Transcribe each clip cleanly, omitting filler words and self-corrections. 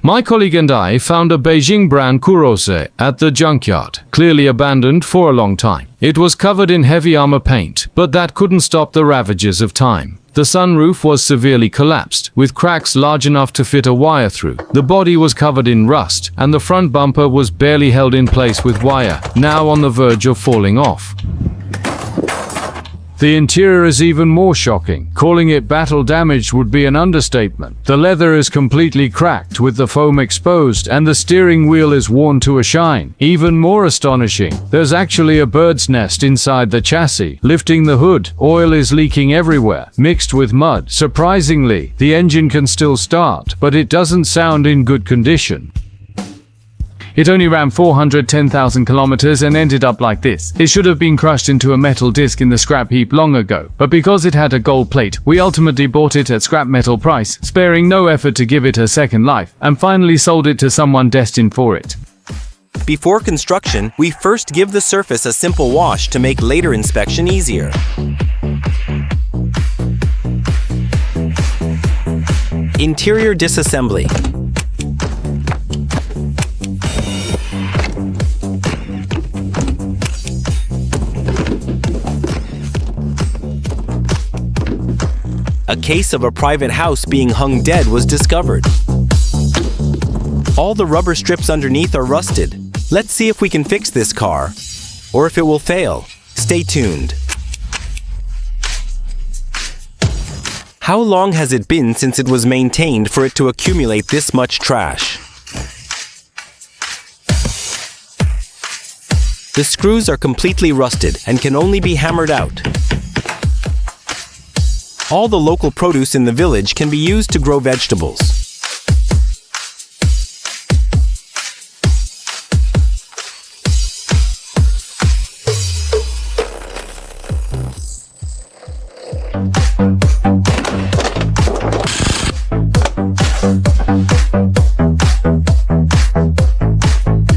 My colleague and I found a Beijing brand Kurose at the junkyard, clearly abandoned for a long time. It was covered in heavy armor paint, but that couldn't stop the ravages of time. The sunroof was severely collapsed, with cracks large enough to fit a wire through. The body was covered in rust, and the front bumper was barely held in place with wire, now on the verge of falling off. The interior is even more shocking. Calling it battle damaged would be an understatement. The leather is completely cracked with the foam exposed, and the steering wheel is worn to a shine. Even more astonishing, there's actually a bird's nest inside the chassis. Lifting the hood, oil is leaking everywhere, mixed with mud. Surprisingly, the engine can still start, but it doesn't sound in good condition. It only ran 410,000 kilometers and ended up like this. It should have been crushed into a metal disc in the scrap heap long ago, but because it had a gold plate, we ultimately bought it at scrap metal price, sparing no effort to give it a second life, and finally sold it to someone destined for it. Before construction, we first give the surface a simple wash to make later inspection easier. Interior disassembly. A case of a private house being hung dead was discovered. All the rubber strips underneath are rusted. Let's see if we can fix this car, or if it will fail. Stay tuned. How long has it been since it was maintained for it to accumulate this much trash? The screws are completely rusted and can only be hammered out. All the local produce in the village can be used to grow vegetables.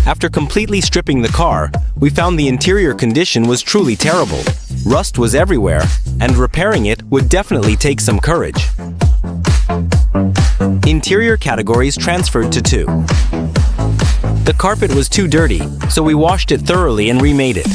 After completely stripping the car, we found the interior condition was truly terrible. Rust was everywhere, and repairing it would definitely take some courage. Interior categories transferred to 2. The carpet was too dirty, so we washed it thoroughly and remade it.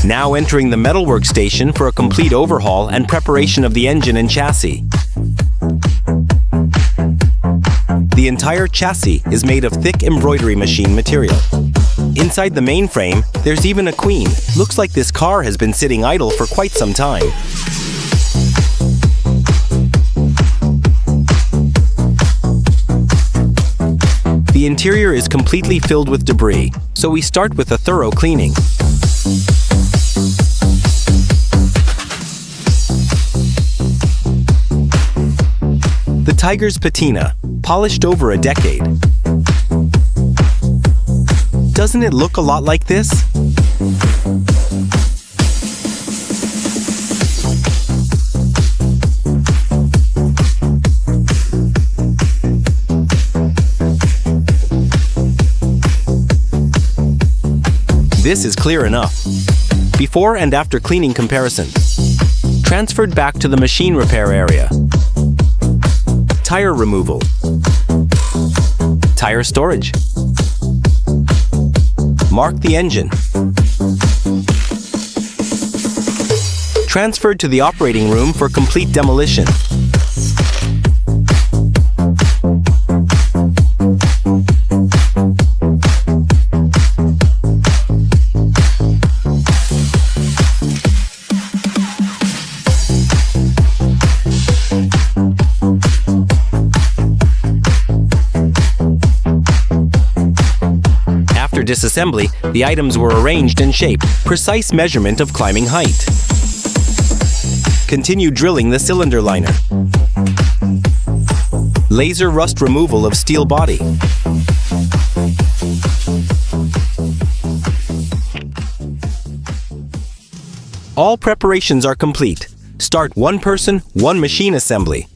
Now entering the metalwork station for a complete overhaul and preparation of the engine and chassis. The entire chassis is made of thick embroidery machine material. Inside the mainframe, there's even a queen. Looks like this car has been sitting idle for quite some time. The interior is completely filled with debris, so we start with a thorough cleaning. The Tiger's patina, polished over a decade. Doesn't it look a lot like this? This is clear enough. Before and after cleaning comparison. Transferred back to the machine repair area. Tire removal. Tire storage. Mark the engine. Transferred to the operating room for complete demolition. Disassembly, the items were arranged and shaped, precise measurement of climbing height. Continue drilling the cylinder liner. Laser rust removal of steel body. All preparations are complete. Start one person, one machine assembly.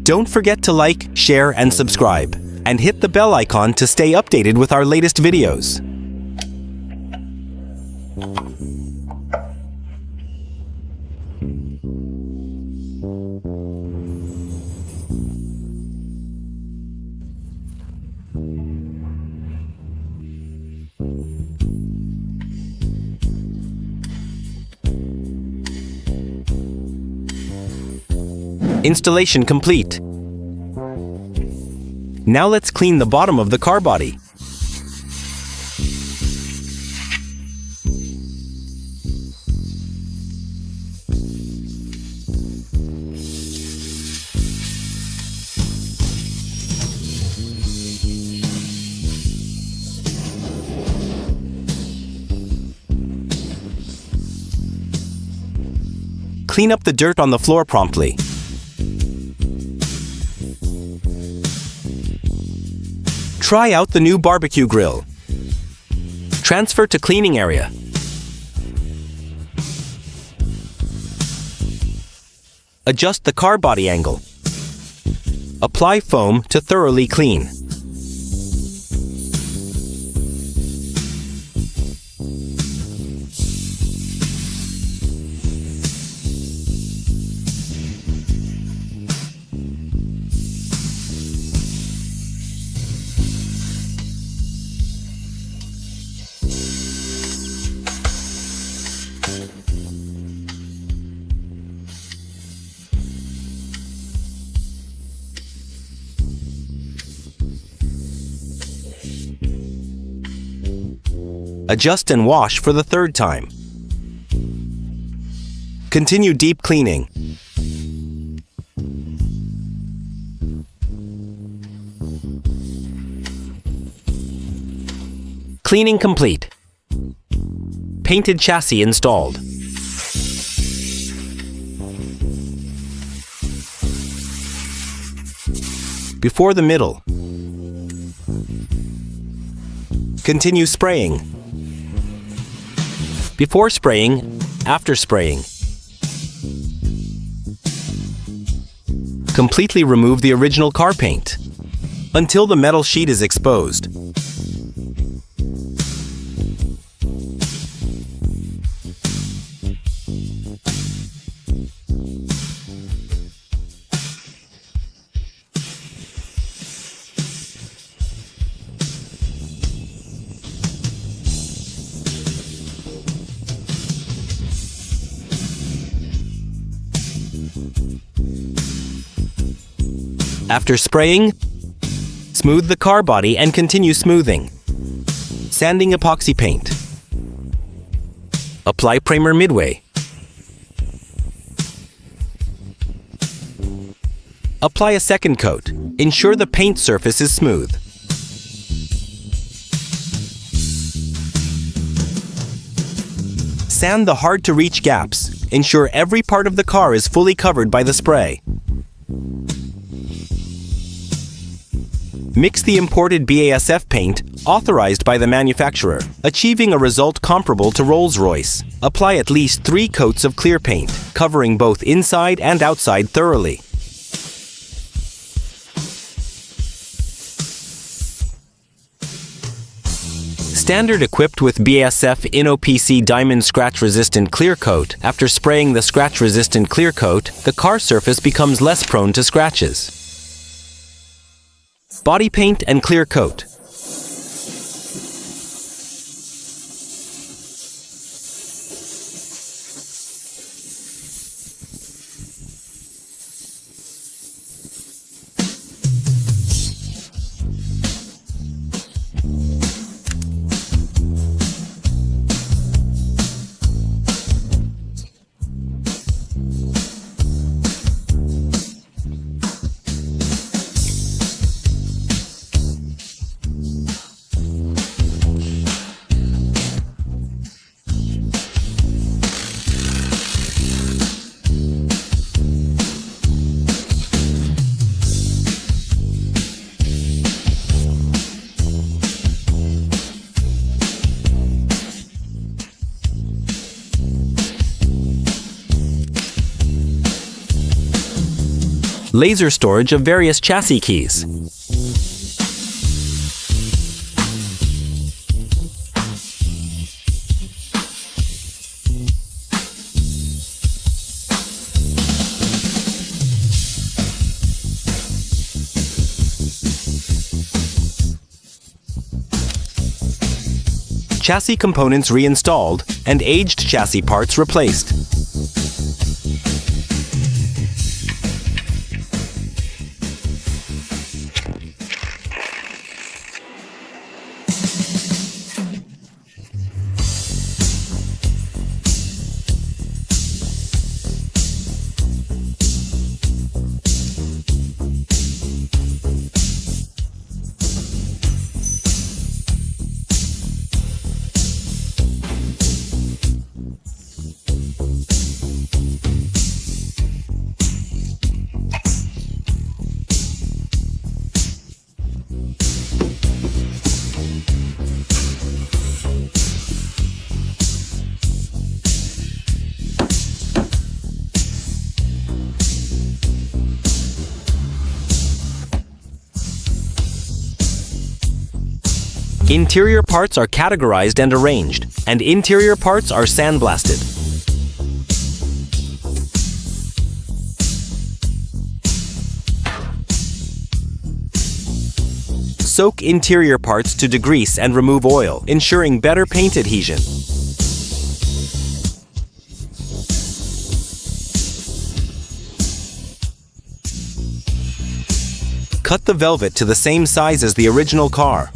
Don't forget to like, share, and subscribe, and hit the bell icon to stay updated with our latest videos. Installation complete. Now let's clean the bottom of the car body. Clean up the dirt on the floor promptly. Try out the new barbecue grill. Transfer to cleaning area. Adjust the car body angle. Apply foam to thoroughly clean. Adjust and wash for the third time. Continue deep cleaning. Cleaning complete. Painted chassis installed. Before the middle. Continue spraying. Before spraying, after spraying. Completely remove the original car paint until the metal sheet is exposed. After spraying, smooth the car body and continue smoothing. Sanding epoxy paint. Apply primer midway. Apply a second coat. Ensure the paint surface is smooth. Sand the hard-to-reach gaps. Ensure every part of the car is fully covered by the spray. Mix the imported BASF paint, authorized by the manufacturer, achieving a result comparable to Rolls-Royce. Apply at least 3 coats of clear paint, covering both inside and outside thoroughly. Standard equipped with BASF InnoPC Diamond Scratch-Resistant Clear Coat. After spraying the scratch-resistant clear coat, the car surface becomes less prone to scratches. Body paint and clear coat. laser storage of various chassis keys. Chassis components reinstalled and aged chassis parts replaced. Interior parts are categorized and arranged, and interior parts are sandblasted. Soak interior parts to degrease and remove oil, ensuring better paint adhesion. Cut the velvet to the same size as the original car.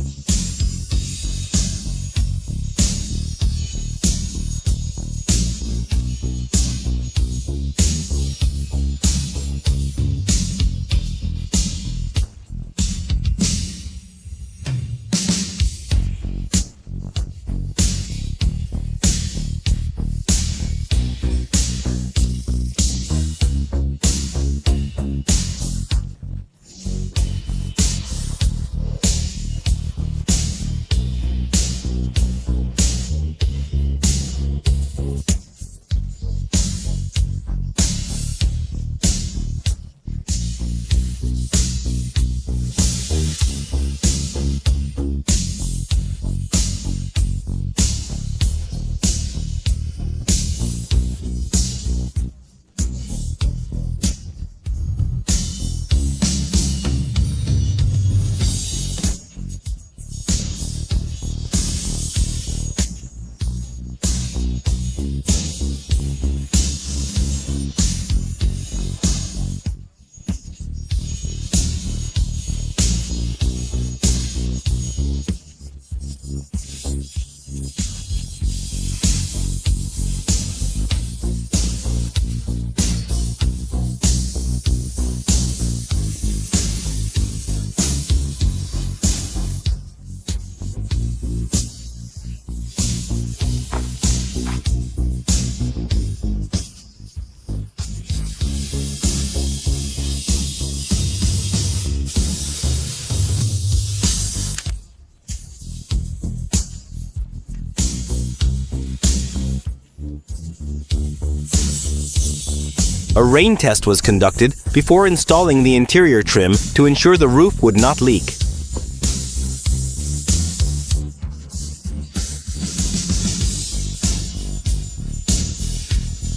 A rain test was conducted before installing the interior trim to ensure the roof would not leak.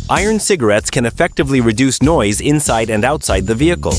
Iron cigarettes can effectively reduce noise inside and outside the vehicle.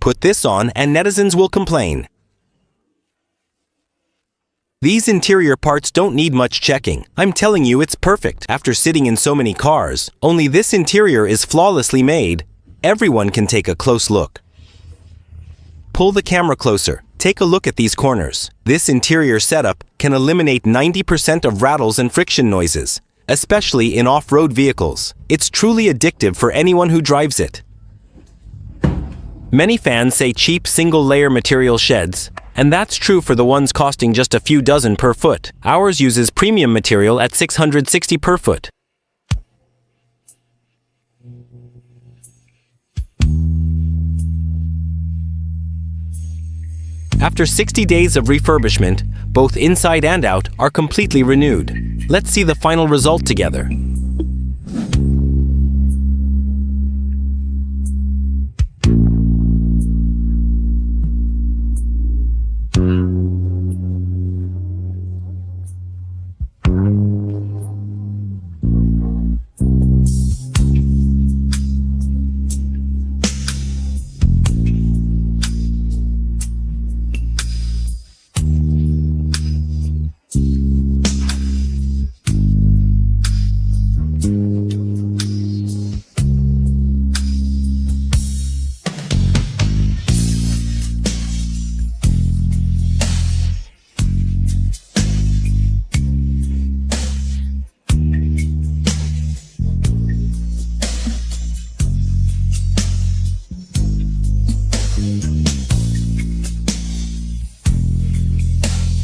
Put this on and netizens will complain. These interior parts don't need much checking. I'm telling you, it's perfect. After sitting in so many cars, only this interior is flawlessly made. Everyone can take a close look. Pull the camera closer. Take a look at these corners. This interior setup can eliminate 90% of rattles and friction noises, especially in off-road vehicles. It's truly addictive for anyone who drives it. Many fans say cheap single-layer material sheds, and that's true for the ones costing just a few dozen per foot. Ours uses premium material at $660 per foot. After 60 days of refurbishment, both inside and out are completely renewed. Let's see the final result together.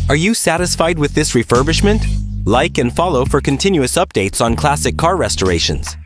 Are you satisfied with this refurbishment? Like and follow for continuous updates on classic car restorations.